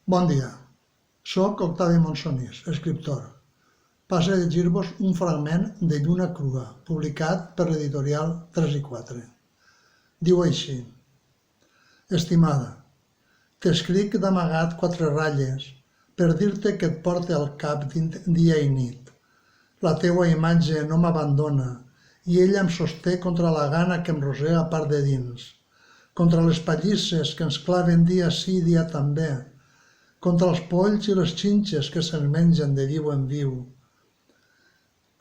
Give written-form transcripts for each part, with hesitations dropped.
Bon dia, soc Octavi Monsonís, escriptor. Passe a llegir-vos un fragment de Lluna crua, publicat per l'editorial 3 i 4. Diu així: Estimada, t'escric d'amagat 4 ratlles per dir-te que et porte al cap dia i nit. La teua imatge no m'abandona i ella em sosté contra la gana que em rosega part de dins, contra les pallisses que ens claven dia sí dia també, contra els polls i les xinxes que se'n mengen de viu en viu,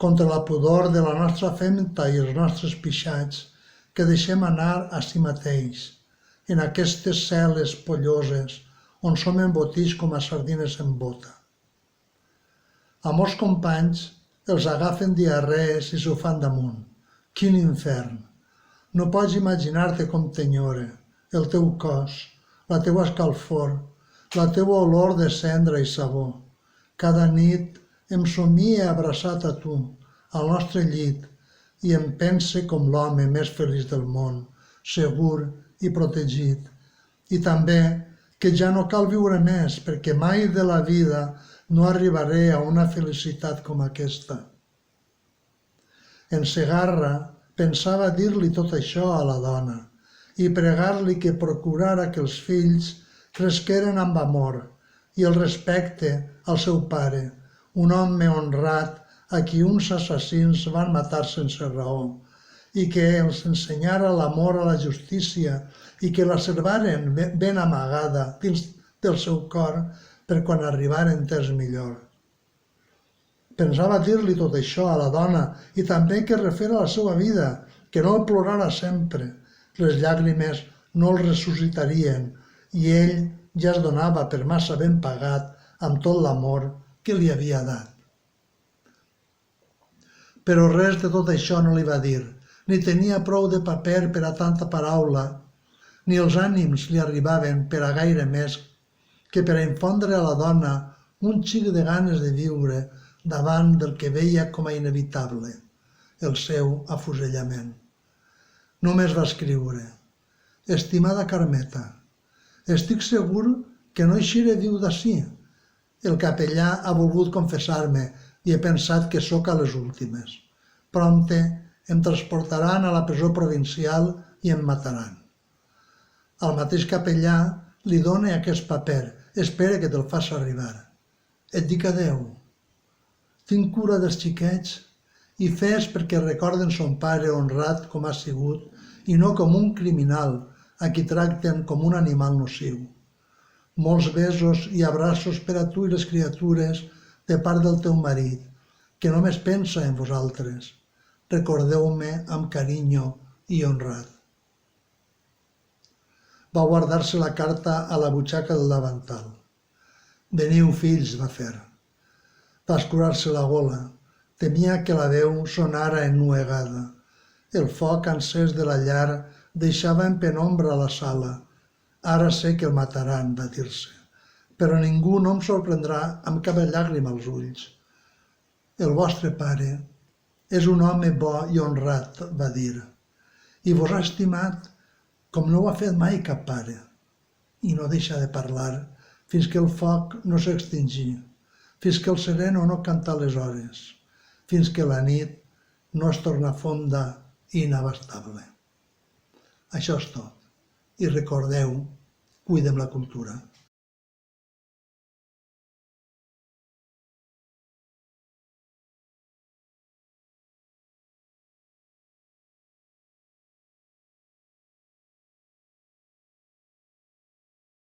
contra la pudor de la nostra femta i els nostres pixats que deixem anar a si mateix, en aquestes cel·les polloses on som embotits com a sardines en bota. A molts companys els agafen diarrees i s'ho fan damunt. Quin infern! No pots imaginar-te com t'enyore, el teu cos, la teua escalfor, la teua olor de cendra i sabó. Cada nit em somie abraçat a tu, al nostre llit, i em pense com l'home més feliç del món, segur i protegit. I també que ja no cal viure més, perquè mai de la vida no arribaré a una felicitat com aquesta. En Segarra pensava dir-li tot això a la dona i pregar-li que procurara que els fills cresqueren amb amor i el respecte al seu pare, un home honrat a qui uns assassins van matar sense raó, i que els ensenyara l'amor a la justícia i que la servaren ben amagada dins del seu cor per quan arribaren temps millor. Pensava dir-li tot això a la dona i també que refera la seva vida, que no el plorara sempre. Les llàgrimes no el ressuscitarien i ell ja es donava per massa ben pagat amb tot l'amor que li havia dat. Però res de tot això no li va dir, ni tenia prou de paper per a tanta paraula, ni els ànims li arribaven per a gaire més que per a infondre a la dona un xic de ganes de viure davant del que veia com a inevitable, el seu afusellament. Només va escriure: Estimada Carmeta, estic segur que no eixiré viu d'ací. El capellà ha volgut confessar-me i he pensat que sóc a les últimes. Prompte em transportaran a la presó provincial i em mataran. Al mateix capellà li done aquest paper, espere que te'l faci arribar. Et dic adeu. Tinc cura dels xiquets i fes perquè recorden son pare honrat com ha sigut i no com un criminal a qui tracten com un animal nociu. Molts besos i abraços per a tu i les criatures de part del teu marit, que només pensa en vosaltres. Recordeu-me amb carinyo i honrat. Va guardar-se la carta a la butxaca del davantal. Veniu, fills, va fer. Va escurar-se la gola. Temia que la veu sonara ennuegada. El foc encès de la llar deixava en penombra la sala. Ara sé que el mataran, va dir-se, però ningú no em sorprendrà amb cap llàgrima als ulls. El vostre pare és un home bo i honrat, va dir, i vos ha estimat com no ho ha fet mai cap pare. I no deixa de parlar fins que el foc no s'extingí, fins que el sereno no canta les hores, fins que la nit no es torna fonda i inabastable. Això és tot. I recordeu, cuidem la cultura.